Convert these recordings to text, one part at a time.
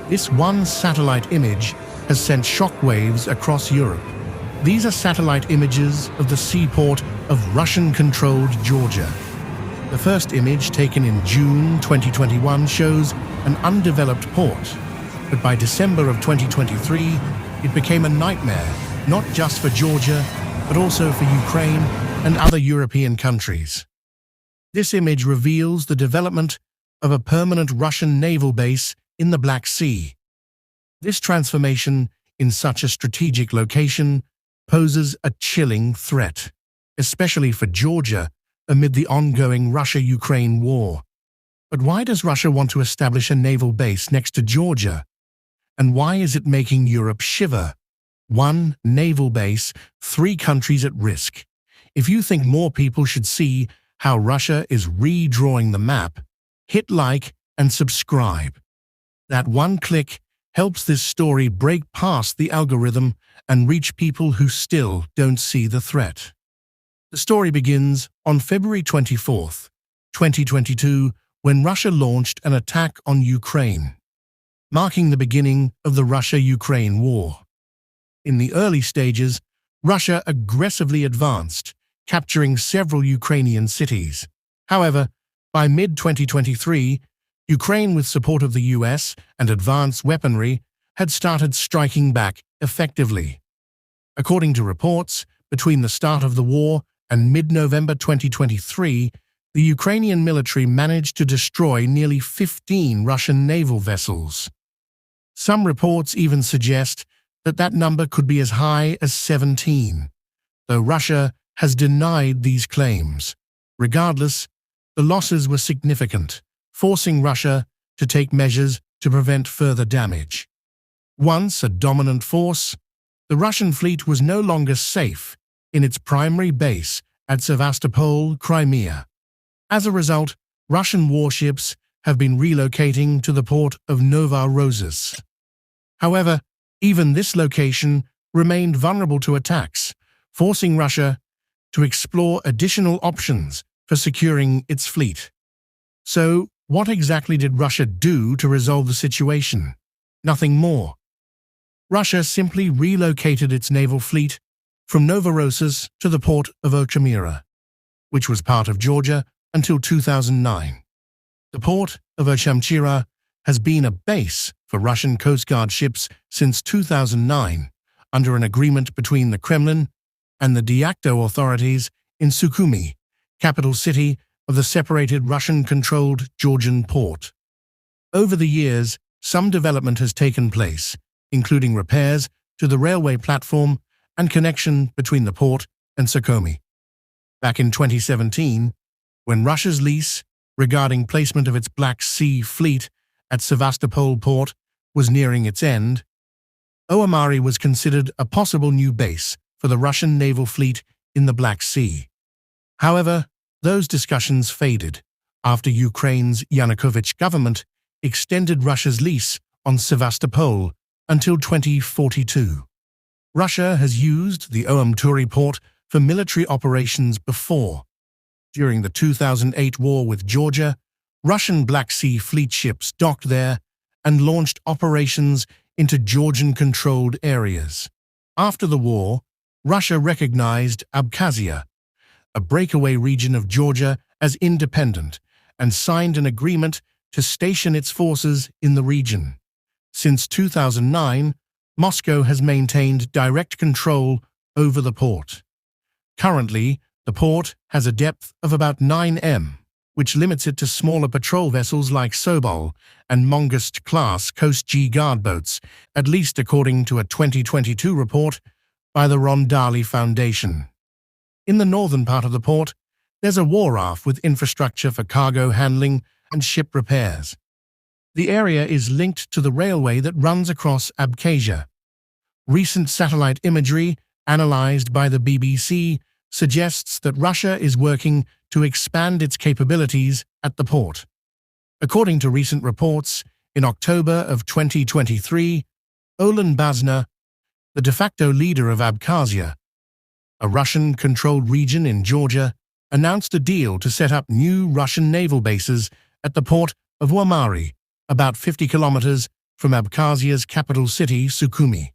This one satellite image has sent shockwaves across Europe. These are satellite images of the seaport of Russian-controlled Georgia. The first image, taken in June 2021, shows an undeveloped port. But by December of 2023, it became a nightmare, not just for Georgia, but also for Ukraine and other European countries. This image reveals the development of a permanent Russian naval base in the Black Sea. This transformation in such a strategic location poses a chilling threat, especially for Georgia amid the ongoing Russia-Ukraine war. But why does Russia want to establish a naval base next to Georgia? And why is it making Europe shiver? One naval base, 3 countries at risk. If you think more people should see how Russia is redrawing the map, hit like and subscribe. That one click helps this story break past the algorithm and reach people who still don't see the threat. The story begins on February 24th, 2022, when Russia launched an attack on Ukraine, marking the beginning of the Russia-Ukraine war. In the early stages, Russia aggressively advanced, capturing several Ukrainian cities. However, by mid-2023, Ukraine, with support of the US and advanced weaponry, had started striking back effectively. According to reports, between the start of the war and mid-November 2023, the Ukrainian military managed to destroy nearly 15 Russian naval vessels. Some reports even suggest that that number could be as high as 17, though Russia has denied these claims. Regardless, the losses were significant, forcing Russia to take measures to prevent further damage. Once a dominant force, the Russian fleet was no longer safe in its primary base at Sevastopol, Crimea. As a result, Russian warships have been relocating to the port of Novorossiysk. However, even this location remained vulnerable to attacks, forcing Russia to explore additional options for securing its fleet. So, what exactly did Russia do to resolve the situation? Nothing more. Russia simply relocated its naval fleet from Novorossiysk to the port of Ochemira, which was part of Georgia until 2009. The port of Ochemira has been a base for Russian Coast Guard ships since 2009, under an agreement between the Kremlin and the de facto authorities in Sukhumi, capital city of the separated Russian-controlled Georgian port. Over the years, some development has taken place, including repairs to the railway platform and connection between the port and Sukhumi. Back in 2017, when Russia's lease regarding placement of its Black Sea fleet at Sevastopol port was nearing its end, Ochemira was considered a possible new base for the Russian naval fleet in the Black Sea. However, those discussions faded after Ukraine's Yanukovych government extended Russia's lease on Sevastopol until 2042. Russia has used the Ochemira port for military operations before. During the 2008 war with Georgia, Russian Black Sea fleet ships docked there and launched operations into Georgian-controlled areas. After the war, Russia recognized Abkhazia, a breakaway region of Georgia, as independent and signed an agreement to station its forces in the region. Since 2009, Moscow has maintained direct control over the port. Currently, the port has a depth of about 9 m, which limits it to smaller patrol vessels like Sobol and Mongest-class Coast Guard boats, at least according to a 2022 report by the Rondali Foundation. In the northern part of the port, there's a wharf with infrastructure for cargo handling and ship repairs. The area is linked to the railway that runs across Abkhazia. Recent satellite imagery, analyzed by the BBC, suggests that Russia is working to expand its capabilities at the port. According to recent reports, in October of 2023, Olan Bazna, the de facto leader of Abkhazia, a Russian-controlled region in Georgia, announced a deal to set up new Russian naval bases at the port of Ochemira, about 50 kilometers from Abkhazia's capital city, Sukhumi.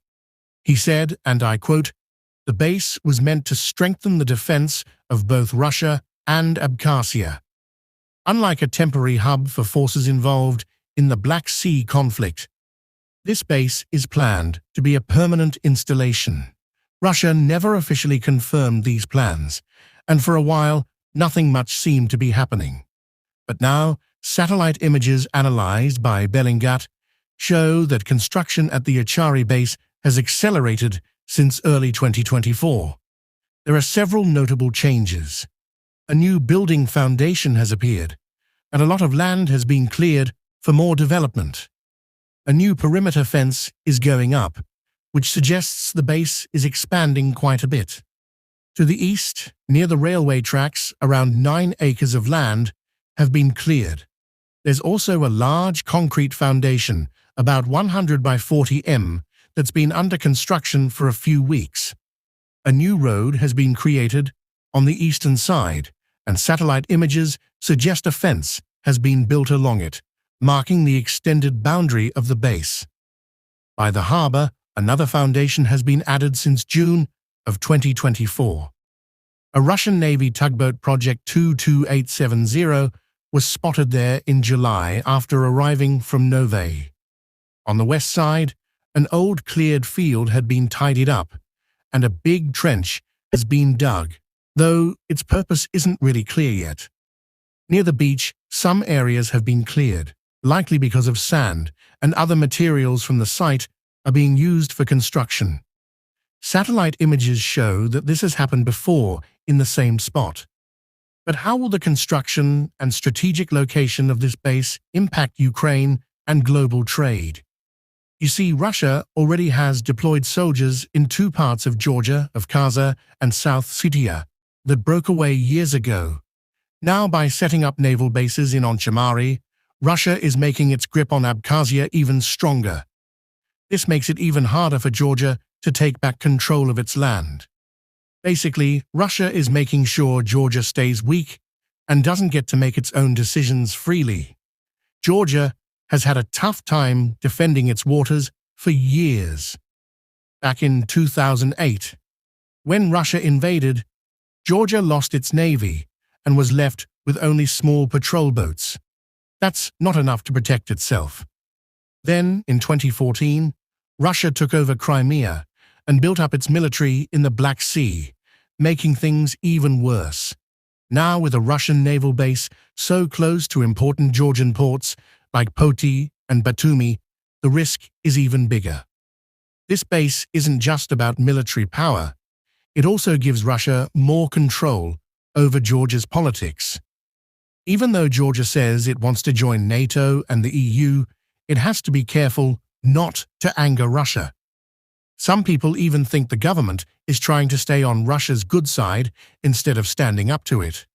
He said, and I quote, "The base was meant to strengthen the defense of both Russia and Abkhazia. Unlike a temporary hub for forces involved in the Black Sea conflict, this base is planned to be a permanent installation." Russia never officially confirmed these plans, and for a while, nothing much seemed to be happening. But now, satellite images analyzed by Bellingat show that construction at the Achari base has accelerated since early 2024. There are several notable changes. A new building foundation has appeared, and a lot of land has been cleared for more development. A new perimeter fence is going up, which suggests the base is expanding quite a bit. To the east, near the railway tracks, around 9 acres of land have been cleared. There's also a large concrete foundation, about 100 by 40 m, that's been under construction for a few weeks. A new road has been created on the eastern side, and satellite images suggest a fence has been built along it, marking the extended boundary of the base. By the harbour, another foundation has been added since June of 2024. A Russian Navy tugboat Project 22870 was spotted there in July after arriving from Naval. On the west side, an old cleared field had been tidied up, and a big trench has been dug, though its purpose isn't really clear yet. Near the beach, some areas have been cleared, likely because of sand and other materials from the site are being used for construction. Satellite images show that this has happened before in the same spot. But how will the construction and strategic location of this base impact Ukraine and global trade? You see, Russia already has deployed soldiers in 2 parts of Georgia, Abkhazia, and South Ossetia that broke away years ago. Now, by setting up naval bases in Ochamari, Russia is making its grip on Abkhazia even stronger. This makes it even harder for Georgia to take back control of its land. Basically, Russia is making sure Georgia stays weak and doesn't get to make its own decisions freely. Georgia has had a tough time defending its waters for years. Back in 2008, when Russia invaded, Georgia lost its navy and was left with only small patrol boats. That's not enough to protect itself. Then, in 2014, Russia took over Crimea and built up its military in the Black Sea, making things even worse. Now, with a Russian naval base so close to important Georgian ports like Poti and Batumi, the risk is even bigger. This base isn't just about military power. It also gives Russia more control over Georgia's politics. Even though Georgia says it wants to join NATO and the EU, it has to be careful not to anger Russia. Some people even think the government is trying to stay on Russia's good side instead of standing up to it.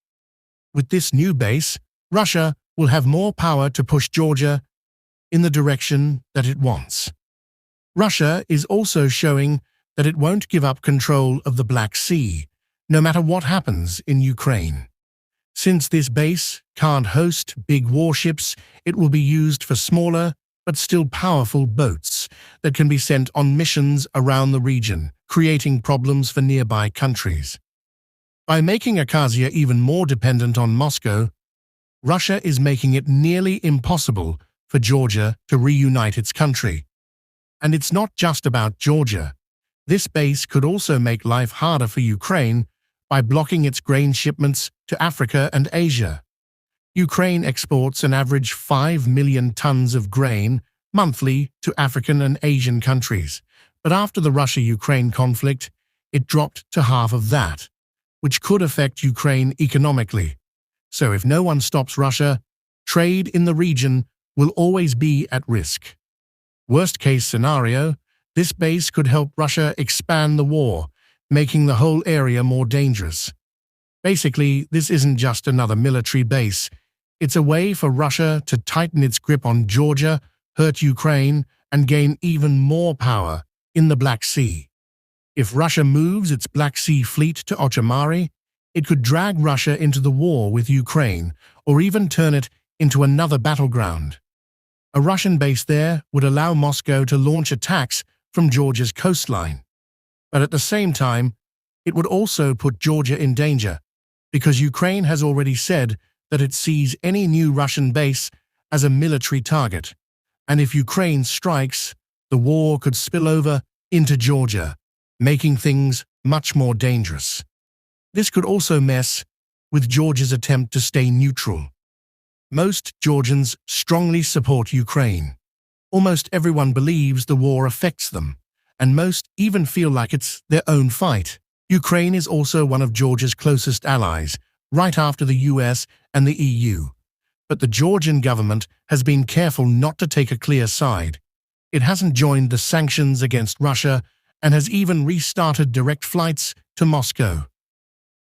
With this new base, Russia will have more power to push Georgia in the direction that it wants. Russia is also showing that it won't give up control of the Black Sea, no matter what happens in Ukraine. Since this base can't host big warships, it will be used for smaller but still powerful boats that can be sent on missions around the region, creating problems for nearby countries. By making Abkhazia even more dependent on Moscow, Russia is making it nearly impossible for Georgia to reunite its country. And it's not just about Georgia. This base could also make life harder for Ukraine by blocking its grain shipments to Africa and Asia. Ukraine exports an average 5 million tons of grain monthly to African and Asian countries, but after the Russia-Ukraine conflict, it dropped to half of that, which could affect Ukraine economically. So if no one stops Russia, trade in the region will always be at risk. Worst-case scenario, this base could help Russia expand the war, making the whole area more dangerous. Basically, this isn't just another military base. It's a way for Russia to tighten its grip on Georgia, hurt Ukraine, and gain even more power in the Black Sea. If Russia moves its Black Sea fleet to Ochamari, it could drag Russia into the war with Ukraine, or even turn it into another battleground. A Russian base there would allow Moscow to launch attacks from Georgia's coastline. But at the same time, it would also put Georgia in danger, because Ukraine has already said that it sees any new Russian base as a military target. And if Ukraine strikes, the war could spill over into Georgia, making things much more dangerous. This could also mess with Georgia's attempt to stay neutral. Most Georgians strongly support Ukraine. Almost everyone believes the war affects them, and most even feel like it's their own fight. Ukraine is also one of Georgia's closest allies, right after the US and the EU. But the Georgian government has been careful not to take a clear side. It hasn't joined the sanctions against Russia and has even restarted direct flights to Moscow.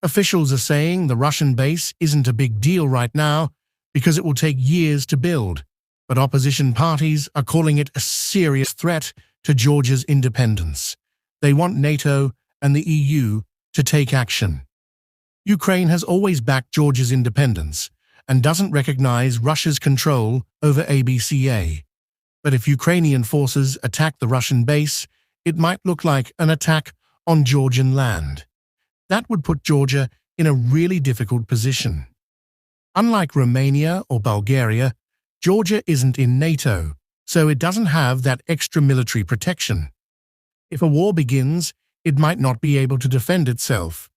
Officials are saying the Russian base isn't a big deal right now because it will take years to build, but opposition parties are calling it a serious threat to Georgia's independence. They want NATO and the EU to take action. Ukraine has always backed Georgia's independence and doesn't recognize Russia's control over ABCA. But if Ukrainian forces attack the Russian base, it might look like an attack on Georgian land. That would put Georgia in a really difficult position. Unlike Romania or Bulgaria, Georgia isn't in NATO, so it doesn't have that extra military protection. If a war begins, it might not be able to defend itself.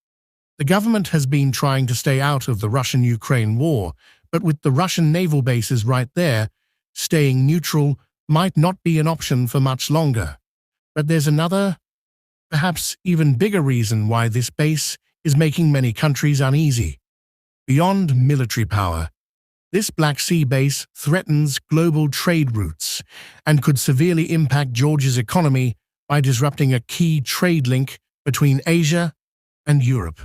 The government has been trying to stay out of the Russian-Ukraine war, but with the Russian naval bases right there, staying neutral might not be an option for much longer. But there's another, perhaps even bigger reason why this base is making many countries uneasy. Beyond military power, this Black Sea base threatens global trade routes and could severely impact Georgia's economy by disrupting a key trade link between Asia and Europe.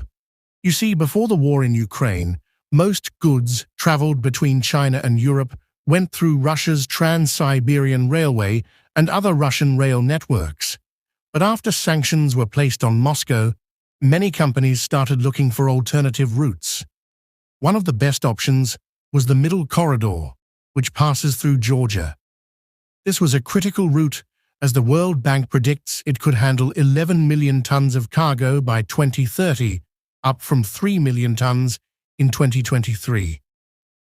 You see, before the war in Ukraine, most goods traveled between China and Europe went through Russia's Trans-Siberian Railway and other Russian rail networks. But after sanctions were placed on Moscow, many companies started looking for alternative routes. One of the best options was the Middle Corridor, which passes through Georgia. This was a critical route as the World Bank predicts it could handle 11 million tons of cargo by 2030, up from 3 million tons in 2023.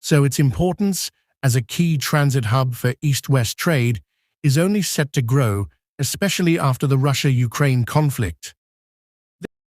So its importance as a key transit hub for East-West trade is only set to grow, especially after the Russia-Ukraine conflict.